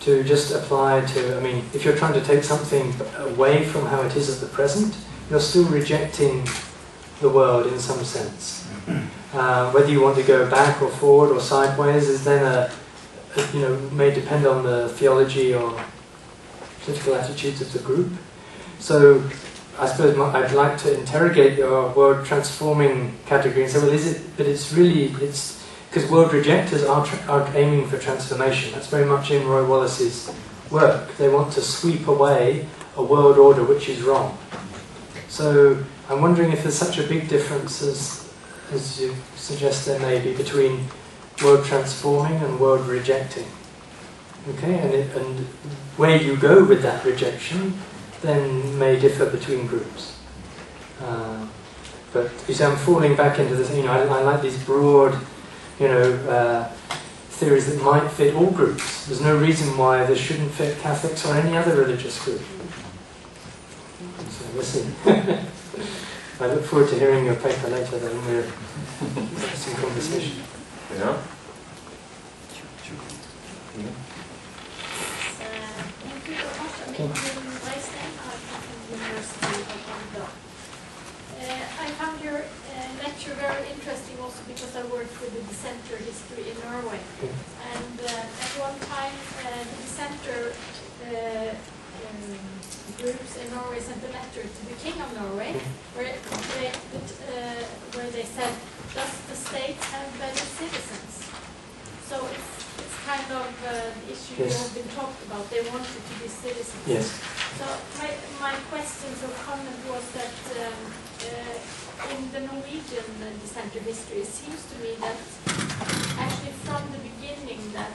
to just apply to, I mean, if you're trying to take something away from how it is at the present, you're still rejecting the world in some sense. Whether you want to go back or forward or sideways is then may depend on the theology or political attitudes of the group. So I suppose I'd like to interrogate your world transforming category and say, well, is it, but it's because world rejectors are aiming for transformation. That's very much in Roy Wallace's work. They want to sweep away a world order which is wrong. So I'm wondering if there's such a big difference as you suggest there may be between world transforming and world rejecting. Okay, and where you go with that rejection then may differ between groups. But you see, I'm falling back into this. I like these broad, theories that might fit all groups. There's no reason why this shouldn't fit Catholics or any other religious group. So we'll see. I look forward to hearing your paper later. Then we'll have some conversation. Yeah. Thank you very much. I'm from the University of Stavanger. I found your lecture very interesting also because I worked with the dissenter history in Norway. And at one time the dissenter groups in Norway sent a letter to the King of Norway where they said, does the state have better citizens? So it's kind of the issue you have been talked about. They wanted to be citizens. Yes. So my question or comment was that in the Norwegian dissenter history, it seems to me that actually from the beginning that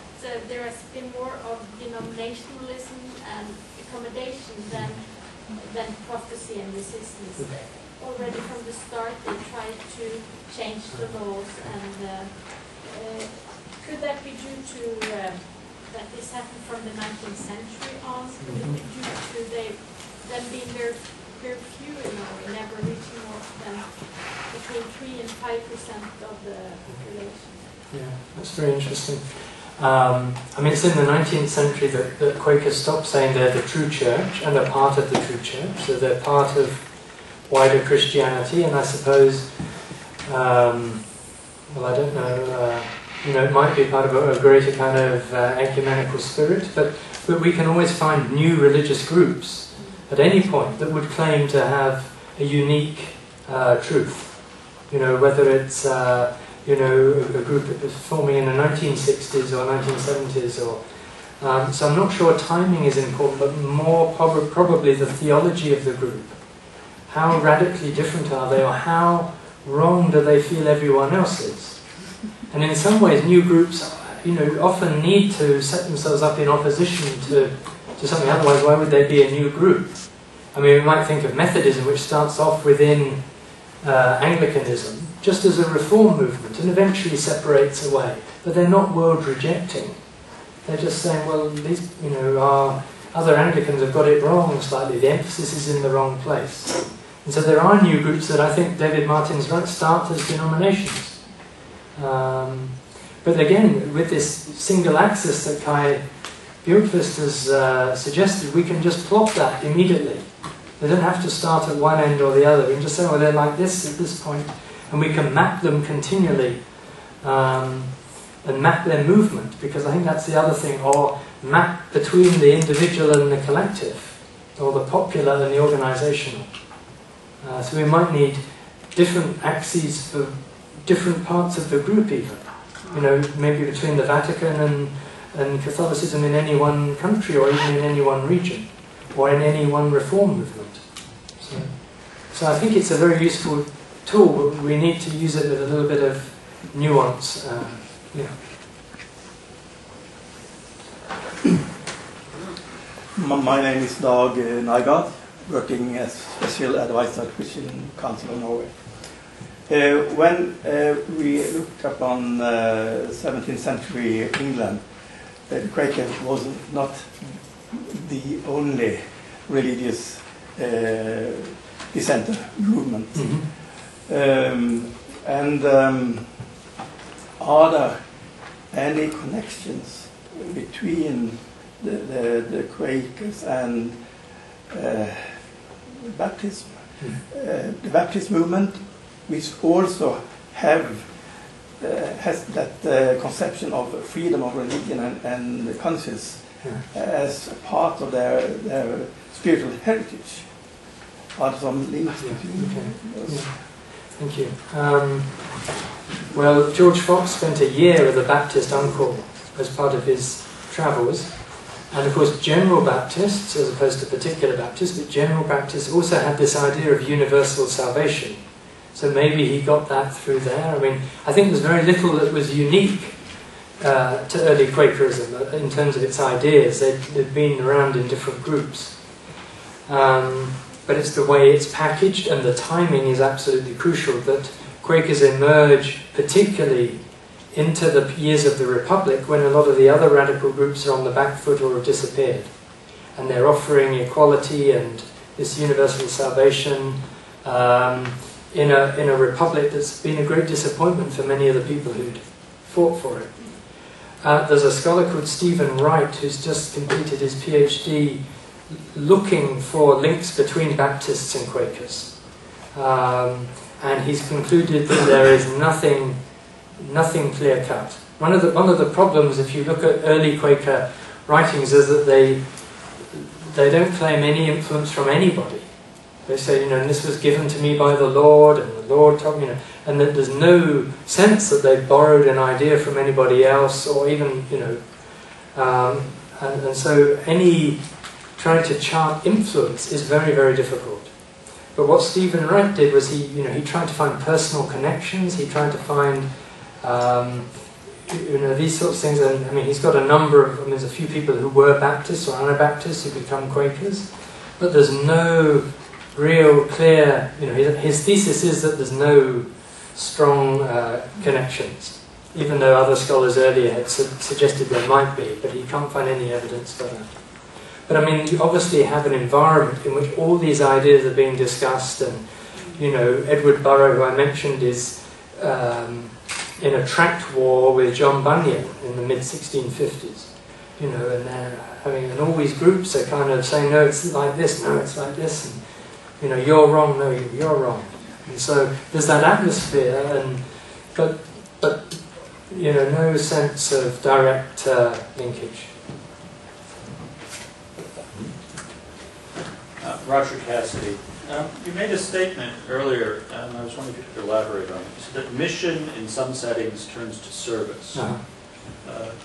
there has been more of denominationalism and accommodation than prophecy and resistance. Already from the start they tried to change the laws, and could that be due to that this happened from the 19th century on? Could it be due to them being very few in Norway, never reaching more than between 3 and 5% of the population? Yeah, that's very interesting. I mean, it's in the 19th century that Quakers stopped saying they're the true church and they're part of the true church, so they're part of wider Christianity, and I suppose, well, I don't know, it might be part of a greater kind of ecumenical spirit, but we can always find new religious groups at any point that would claim to have a unique truth. Whether it's a group that was forming in the 1960s or 1970s, or so I'm not sure timing is important, but more probably the theology of the group. How radically different are they, or how wrong do they feel everyone else is? And in some ways, new groups, often need to set themselves up in opposition to something. Otherwise, why would there be a new group? I mean, we might think of Methodism, which starts off within Anglicanism, just as a reform movement, and eventually separates away. But they're not world-rejecting. They're just saying, well, these, our other Anglicans have got it wrong slightly. The emphasis is in the wrong place. And so there are new groups that I think David Martin's right start as denominations. But again, with this single axis that Kai Bjorkvist has suggested, we can just plot that immediately. They don't have to start at one end or the other. We can just say, well, they're like this at this point, and we can map them continually and map their movement, because I think that's the other thing, or map between the individual and the collective, or the popular and the organizational. So we might need different axes for different parts of the group even. Maybe between the Vatican and Catholicism in any one country, or even in any one region, or in any one reform movement. So I think it's a very useful tool, but we need to use it with a little bit of nuance. My name is Dag Nygaard, working as Special Advisor at Christian Council of Norway. When we looked upon 17th century England, the Quaker was not the only religious dissenter movement. Are there any connections between the Quakers and baptism. The Baptist movement, which also has that conception of freedom of religion and conscience as part of their spiritual heritage. Are some links between those? Yeah. Thank you. Well, George Fox spent a year with a Baptist uncle as part of his travels. And of course, General Baptists, as opposed to particular Baptists, but General Baptists also had this idea of universal salvation. So maybe he got that through there. I mean, I think there's very little that was unique to early Quakerism in terms of its ideas. They'd been around in different groups. But it's the way it's packaged, and the timing is absolutely crucial, that Quakers emerge particularly into the years of the Republic, when a lot of the other radical groups are on the back foot or have disappeared. And they're offering equality and this universal salvation in a Republic that's been a great disappointment for many of the people who'd fought for it. There's a scholar called Stephen Wright who's just completed his PhD looking for links between Baptists and Quakers. And he's concluded that there is nothing clear-cut. One of the problems, if you look at early Quaker writings, is that they don't claim any influence from anybody. They say, you know, and this was given to me by the Lord, and the Lord told me, you know, and that there's no sense that they borrowed an idea from anybody else, or even, you know, and so any trying to chart influence is very, very difficult. But what Stephen Wright did was he tried to find personal connections. He tried to find these sorts of things. And I mean, he's got a number of. I mean, there's a few people who were Baptists or Anabaptists who become Quakers, but there's no real clear. You know, his thesis is that there's no strong connections, even though other scholars earlier had suggested there might be, but he can't find any evidence for that. But I mean, you obviously have an environment in which all these ideas are being discussed, and you know, Edward Burrow, who I mentioned, is in a tract war with John Bunyan in the mid-1650s. You know, and they're having, and all these groups are kind of saying, no, it's like this, no, it's like this, and you know, you're wrong, no, you're wrong. And so there's that atmosphere, and but you know, no sense of direct linkage. Roger Cassidy, you made a statement earlier, and I was wondering if you could elaborate on it. You said that mission in some settings turns to service.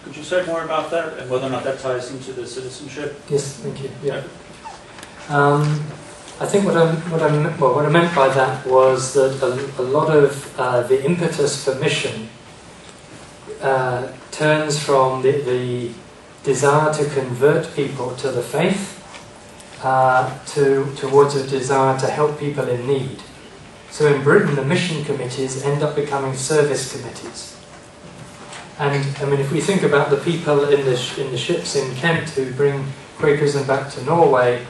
Could you say more about that, and whether or not that ties into the citizenship? Yes, thank you. Yeah. I think what I meant by that was that a lot of the impetus for mission turns from the desire to convert people to the faith towards a desire to help people in need. So in Britain, the mission committees end up becoming service committees. And I mean, if we think about the people in the ships in Kent who bring Quakerism back to Norway,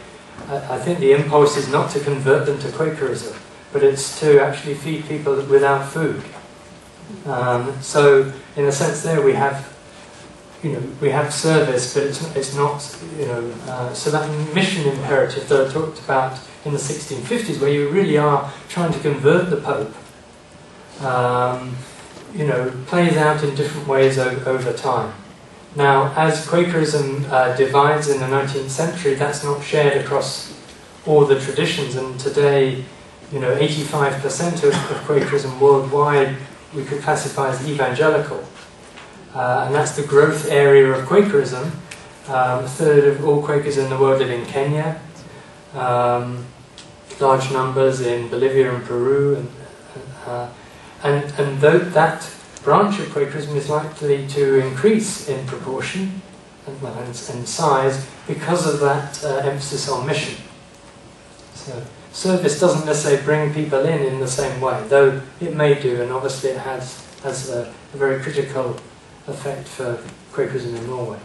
I think the impulse is not to convert them to Quakerism, but it's to actually feed people without food. So in a sense there we have, you know, we have service, but it's not, you know, so that mission imperative that I talked about in the 1650s, where you really are trying to convert the Pope, you know, plays out in different ways over time. Now, as Quakerism divides in the 19th century, that's not shared across all the traditions, and today, you know, 85% of Quakerism worldwide we could classify as evangelical. And that's the growth area of Quakerism. A third of all Quakers in the world live in Kenya. Large numbers in Bolivia and Peru. And that branch of Quakerism is likely to increase in proportion and size because of that emphasis on mission. So service doesn't necessarily bring people in the same way, though it may do, and obviously it has a very critical effect for Quakerism in Norway.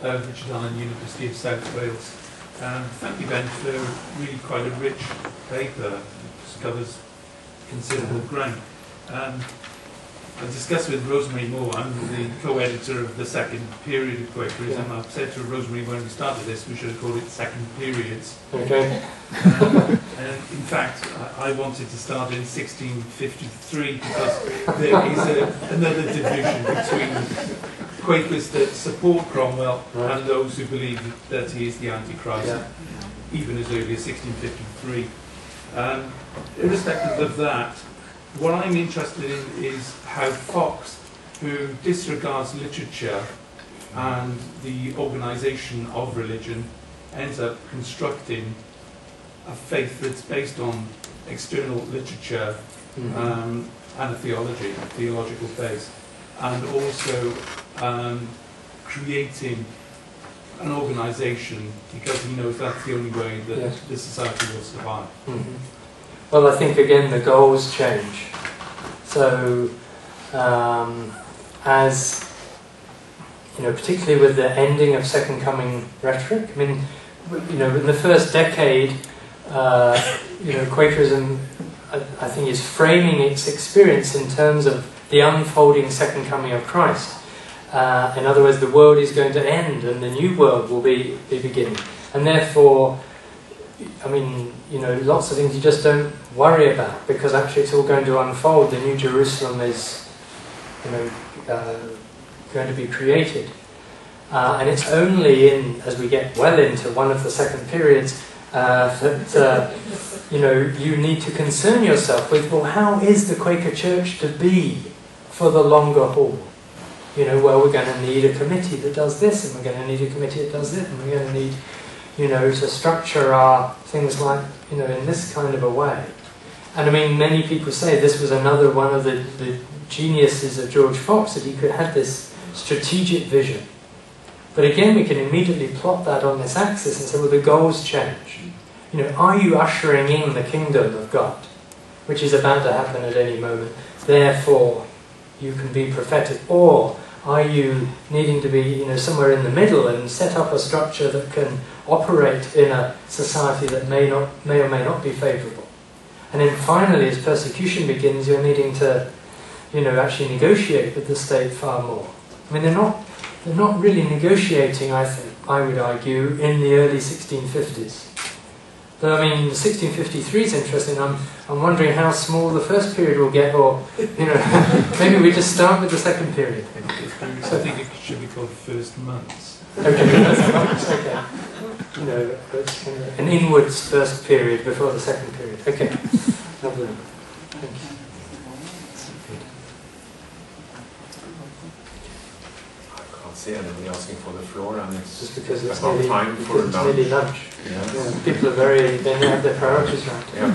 Richard Allen, University of South Wales. Thank you, Ben, for really quite a rich paper. It covers considerable ground. I discussed with Rosemary Moore, I'm the co-editor of the second period of Quakerism. Yeah. I've said to Rosemary when we started this, we should have called it second periods. Okay. In fact, I wanted to start in 1653 because there is another division between Quakers that support Cromwell and those who believe that he is the Antichrist, even as early as 1653. Irrespective of that, what I'm interested in is how Fox, who disregards literature and the organisation of religion, ends up constructing a faith that's based on external literature and a theological base, and also creating an organisation because he knows that's the only way that the society will survive. Well, I think again the goals change. So, as you know, particularly with the ending of Second Coming rhetoric, I mean, you know, in the first decade, you know, Quakerism, I think, is framing its experience in terms of the unfolding Second Coming of Christ. In other words, the world is going to end and the new world will be beginning, and therefore, I mean, you know, lots of things you just don't worry about because actually it's all going to unfold. The New Jerusalem is, you know, going to be created. And it's only as we get well into one of the second periods that, you know, you need to concern yourself with, well, how is the Quaker Church to be for the longer haul? You know, well, we're going to need a committee that does this, and we're going to need a committee that does this, and we're going to need, you know, to structure our things like, you know, in this kind of a way. And I mean, many people say this was another one of the geniuses of George Fox, that he could have this strategic vision. But again, we can immediately plot that on this axis and say, well, the goals change. You know, are you ushering in the kingdom of God, which is about to happen at any moment? Therefore, you can be prophetic. Or are you needing to be, you know, somewhere in the middle and set up a structure that can operate in a society that may or may not be favourable? And then finally, as persecution begins, you're needing to, you know, actually negotiate with the state far more. I mean, they're not really negotiating, I think, I would argue, in the early 1650s. But I mean, 1653 is interesting. I'm wondering how small the first period will get, or, you know, maybe we just start with the second period. I think it should be called first months. Okay, first months, okay. You know, an inwards first period before the second period. Okay, lovely. Thank you. See anybody asking for the floor, and it's just because it's about time for lunch. Nearly lunch. Yes. Yeah, people are they have their priorities right. Yeah.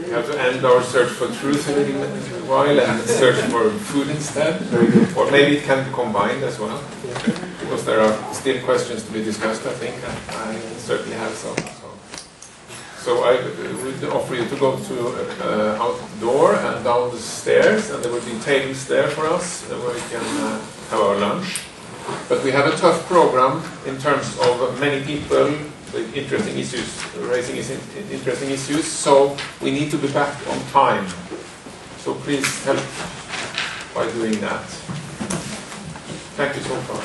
We have to end our search for truth in a little while and search for food instead. Very good. Or maybe it can be combined as well, Yeah. because there are still questions to be discussed, I think, and I certainly have some. So I would offer you to go to out the door and down the stairs, and there will be tables there for us where we can have our lunch. But we have a tough program in terms of many people with interesting issues, raising interesting issues, so we need to be back on time. So please help by doing that. Thank you so far.